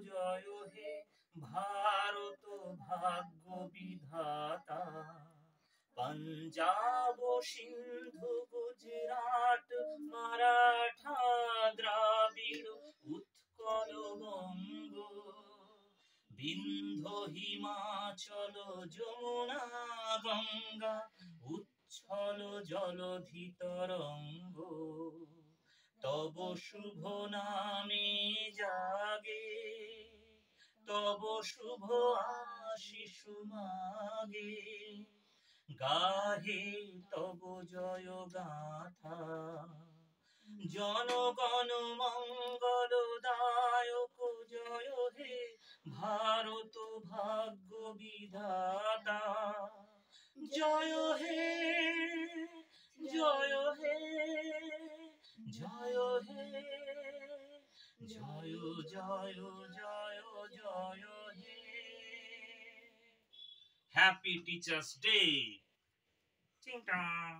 জয় হে ভারত ভাগ্য বিধাতা। পঞ্জাব সিন্ধু গুজরাট মারাঠা দ্রাবিড় উৎকল বঙ্গ, বিন্ধ্য হিমাচল যমুনা গঙ্গা উচ্ছল জলধি তরঙ্গ। তব শুভ নামে জাগে, তব শুভ আশিস মাগে, গাহে তব জয় গাথা। জনগণ মঙ্গল দায়ক জয় হে ভারত ভাগ্য বিধাতা। জয় হে জয় হে জয় হে জয় জয় জয় জয় হে। Happy teachers day. চিং টং।